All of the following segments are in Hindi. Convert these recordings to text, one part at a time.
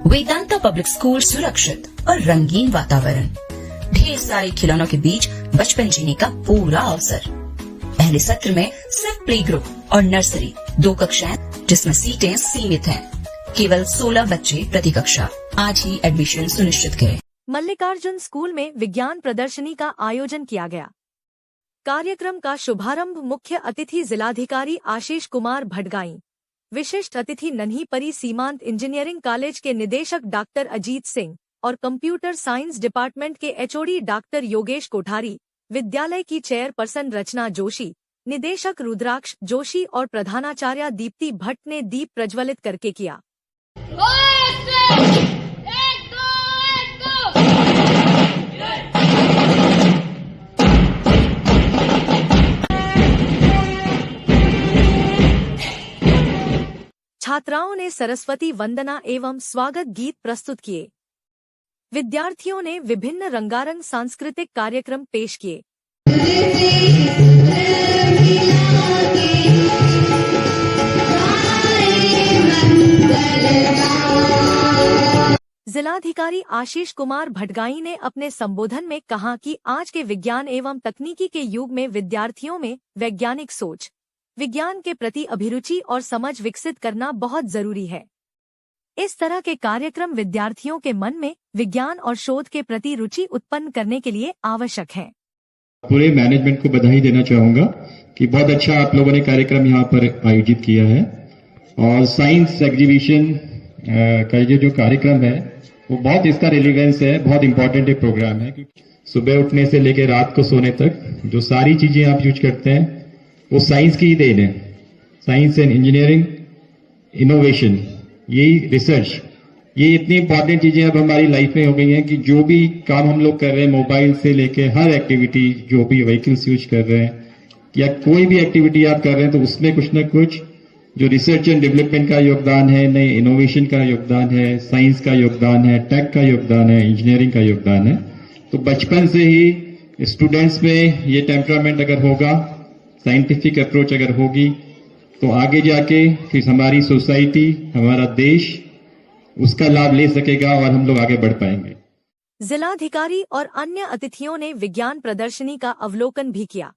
वेदांता पब्लिक स्कूल सुरक्षित और रंगीन वातावरण, ढेर सारे खिलौनों के बीच बचपन जीने का पूरा अवसर। पहले सत्र में सिर्फ प्ले ग्रुप और नर्सरी 2 कक्षाएं, जिसमें सीटें सीमित हैं। केवल 16 बच्चे प्रति कक्षा। आज ही एडमिशन सुनिश्चित करें। मल्लिकार्जुन स्कूल में विज्ञान प्रदर्शनी का आयोजन किया गया। कार्यक्रम का शुभारंभ मुख्य अतिथि जिलाधिकारी आशीष कुमार भटगाई, विशिष्ट अतिथि नन्ही परी सीमांत इंजीनियरिंग कॉलेज के निदेशक डॉक्टर अजीत सिंह और कंप्यूटर साइंस डिपार्टमेंट के एचओडी डॉक्टर योगेश कोठारी, विद्यालय की चेयरपर्सन रचना जोशी, निदेशक रुद्राक्ष जोशी और प्रधानाचार्य दीप्ति भट्ट ने दीप प्रज्वलित करके किया। छात्राओं ने सरस्वती वंदना एवं स्वागत गीत प्रस्तुत किए। विद्यार्थियों ने विभिन्न रंगारंग सांस्कृतिक कार्यक्रम पेश किए। जिलाधिकारी आशीष कुमार भटगाई ने अपने संबोधन में कहा कि आज के विज्ञान एवं तकनीकी के युग में विद्यार्थियों में वैज्ञानिक सोच, विज्ञान के प्रति अभिरुचि और समझ विकसित करना बहुत जरूरी है। इस तरह के कार्यक्रम विद्यार्थियों के मन में विज्ञान और शोध के प्रति रुचि उत्पन्न करने के लिए आवश्यक है। पूरे मैनेजमेंट को बधाई देना चाहूंगा कि बहुत अच्छा आप लोगों ने कार्यक्रम यहाँ पर आयोजित किया है। और साइंस एग्जीबिशन का ये जो कार्यक्रम है वो बहुत इसका रिलेवेंस है, बहुत इंपॉर्टेंट प्रोग्राम है। सुबह उठने से लेकर रात को सोने तक जो सारी चीजें आप यूज करते हैं वो साइंस की ही देन है। साइंस एंड इंजीनियरिंग, इनोवेशन, यही रिसर्च, ये इतनी इंपॉर्टेंट चीजें अब हमारी लाइफ में हो गई हैं कि जो भी काम हम लोग कर रहे हैं, मोबाइल से लेके हर एक्टिविटी, जो भी व्हीकल्स यूज कर रहे हैं या कोई भी एक्टिविटी आप कर रहे हैं, तो उसमें कुछ न कुछ जो रिसर्च एंड डेवलपमेंट का योगदान है, नए इनोवेशन का योगदान है, साइंस का योगदान है, टेक का योगदान है, इंजीनियरिंग का योगदान है। तो बचपन से ही स्टूडेंट्स में ये टेम्परामेंट अगर होगा, साइंटिफिक अप्रोच अगर होगी, तो आगे जाके फिर हमारी सोसाइटी, हमारा देश उसका लाभ ले सकेगा और हम लोग आगे बढ़ पाएंगे। जिलाधिकारी और अन्य अतिथियों ने विज्ञान प्रदर्शनी का अवलोकन भी किया।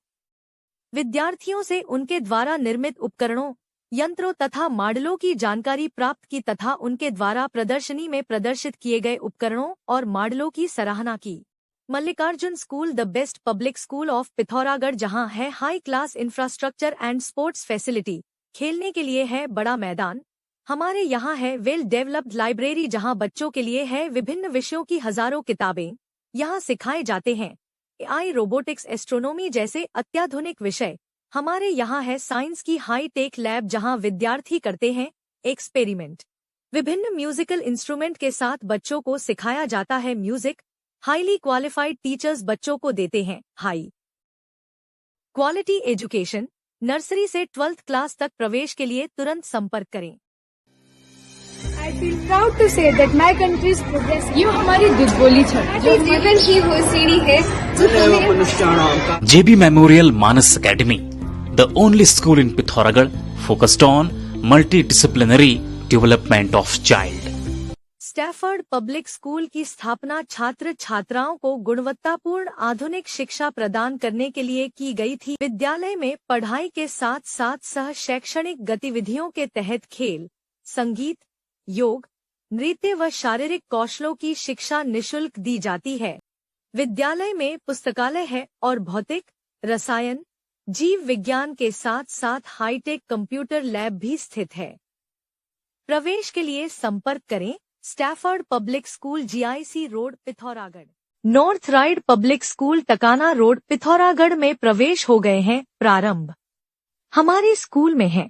विद्यार्थियों से उनके द्वारा निर्मित उपकरणों, यंत्रों तथा मॉडलों की जानकारी प्राप्त की तथा उनके द्वारा प्रदर्शनी में प्रदर्शित किए गए उपकरणों और मॉडलों की सराहना की। Mallikarjun school the best public school of Pithoragarh, जहां है high class infrastructure and sports facility, खेलने के लिए है बड़ा मैदान। हमारे यहाँ है वेल डेवलप्ड लाइब्रेरी, जहां बच्चों के लिए है विभिन्न विषयों की हजारों किताबें यहाँ सिखाए जाते हैं। एआई, रोबोटिक्स, एस्ट्रोनॉमी जैसे अत्याधुनिक विषय। हमारे यहाँ है साइंस की हाई टेक लैब, जहाँ विद्यार्थी करते हैं एक्सपेरिमेंट। विभिन्न म्यूजिकल इंस्ट्रूमेंट के साथ बच्चों को सिखाया जाता है म्यूजिक। हाईली क्वालिफाइड टीचर्स बच्चों को देते हैं हाई क्वालिटी एजुकेशन। नर्सरी से 12th क्लास तक प्रवेश के लिए तुरंत संपर्क करें। I feel proud to say that my country is progressing. ये हमारी दुर्बोली छड़ जो जीवन की वो सीढ़ी है JB Memorial Manas Academy, the only school in Pithoragarh focused on multidisciplinary development of child. Stafford public school की स्थापना छात्र छात्राओं को गुणवत्तापूर्ण आधुनिक शिक्षा प्रदान करने के लिए की गई थी। विद्यालय में पढ़ाई के साथ साथ सह शैक्षणिक गतिविधियों के तहत खेल, संगीत, योग, नृत्य व शारीरिक कौशलों की शिक्षा निःशुल्क दी जाती है। विद्यालय में पुस्तकालय है और भौतिक, रसायन, जीव विज्ञान के साथ साथ हाईटेक कंप्यूटर लैब भी स्थित है। प्रवेश के लिए संपर्क करें Stafford public school, GIC road, Pithoragarh. North ride public school, Takana road, Pithoragarh में प्रवेश हो गए हैं प्रारंभ। हमारे स्कूल में है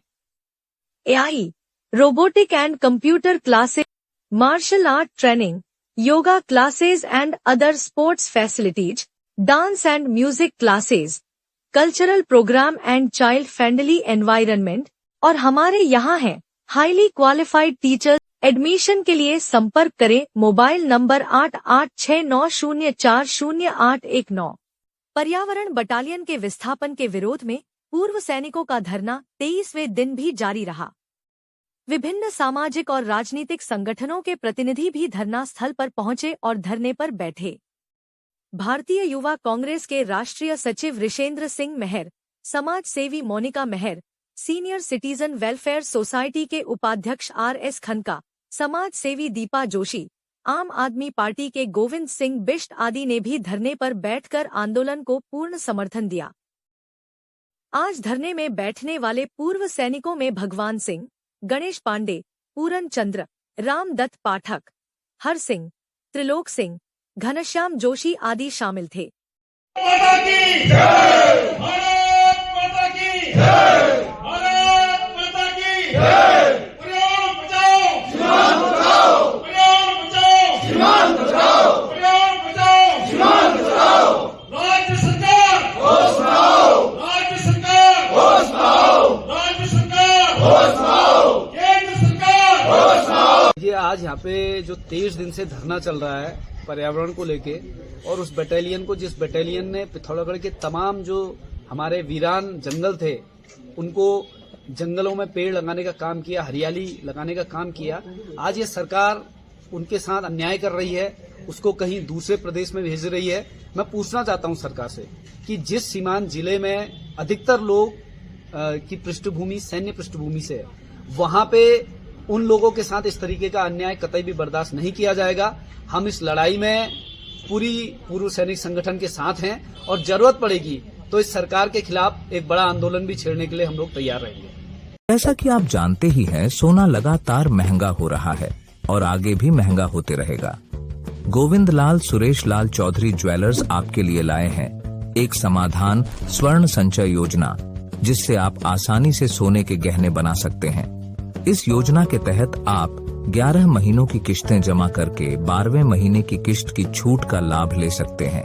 AI, robotic and computer classes, martial art training, yoga classes and other sports facilities, dance and music classes, cultural program and child friendly environment. और हमारे यहाँ है हाईली क्वालिफाइड टीचर्स। एडमिशन के लिए संपर्क करें मोबाइल नंबर 8869040819। पर्यावरण बटालियन के विस्थापन के विरोध में पूर्व सैनिकों का धरना 23वें दिन भी जारी रहा। विभिन्न सामाजिक और राजनीतिक संगठनों के प्रतिनिधि भी धरना स्थल पर पहुंचे और धरने पर बैठे। भारतीय युवा कांग्रेस के राष्ट्रीय सचिव ऋषेंद्र सिंह मेहर, समाज सेवी मोनिका मेहर, सीनियर सिटीजन वेलफेयर सोसाइटी के उपाध्यक्ष RS खनका, समाज सेवी दीपा जोशी, आम आदमी पार्टी के गोविंद सिंह बिष्ट आदि ने भी धरने पर बैठकर आंदोलन को पूर्ण समर्थन दिया। आज धरने में बैठने वाले पूर्व सैनिकों में भगवान सिंह, गणेश पांडे, पूरन चंद्र, रामदत्त पाठक, हर सिंह, त्रिलोक सिंह, घनश्याम जोशी आदि शामिल थे। आज यहाँ पे जो 23 दिन से धरना चल रहा है पर्यावरण को लेके, और उस बटालियन को, जिस बटालियन ने पिथौरागढ़ के तमाम जो हमारे वीरान जंगल थे उनको जंगलों में पेड़ लगाने का काम किया, हरियाली लगाने का काम किया, आज ये सरकार उनके साथ अन्याय कर रही है, उसको कहीं दूसरे प्रदेश में भेज रही है। मैं पूछना चाहता हूँ सरकार से कि जिस सीमांत जिले में अधिकतर लोग की पृष्ठभूमि सैन्य पृष्ठभूमि से है, वहां पे उन लोगों के साथ इस तरीके का अन्याय कतई भी बर्दाश्त नहीं किया जाएगा। हम इस लड़ाई में पूरी पूर्व सैनिक संगठन के साथ हैं और जरूरत पड़ेगी तो इस सरकार के खिलाफ एक बड़ा आंदोलन भी छेड़ने के लिए हम लोग तैयार रहेंगे। जैसा कि आप जानते ही हैं, सोना लगातार महंगा हो रहा है और आगे भी महंगा होते रहेगा। गोविंद लाल सुरेश लाल चौधरी ज्वेलर्स आपके लिए लाए हैं एक समाधान स्वर्ण संचय योजना, जिससे आप आसानी से सोने के गहने बना सकते हैं। इस योजना के तहत आप 11 महीनों की किश्तें जमा करके 12वें महीने की किश्त की छूट का लाभ ले सकते हैं।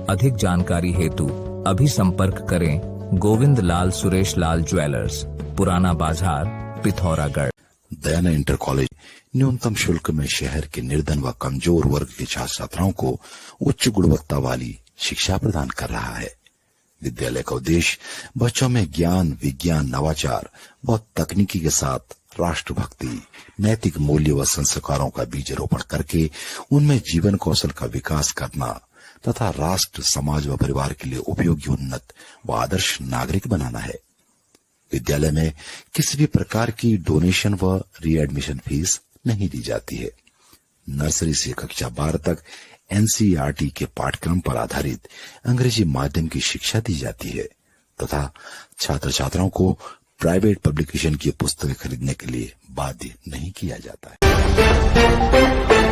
अधिक जानकारी हेतु अभी संपर्क करें गोविंद लाल सुरेश लाल ज्वेलर्स, पुराना बाजार, पिथौरागढ़। दयाना इंटर कॉलेज न्यूनतम शुल्क में शहर के निर्धन व कमजोर वर्ग के छात्र छात्राओं को उच्च गुणवत्ता वाली शिक्षा प्रदान कर रहा है। विद्यालय का उद्देश्य बच्चों में ज्ञान, विज्ञान, नवाचार व तकनीकी के साथ राष्ट्रभक्ति, नैतिक मूल्य व संस्कारों का बीज रोपण करके उनमें जीवन कौशल का विकास करना तथा राष्ट्र, समाज व परिवार के लिए उपयोगी, उन्नत व आदर्श नागरिक बनाना है। विद्यालय में किसी भी प्रकार की डोनेशन व रीएडमिशन फीस नहीं दी जाती है। नर्सरी से कक्षा 12 तक NCERT के पाठ्यक्रम पर आधारित अंग्रेजी माध्यम की शिक्षा दी जाती है तथा छात्र छात्राओं को प्राइवेट पब्लिकेशन की पुस्तकें खरीदने के लिए बाध्य नहीं किया जाता है।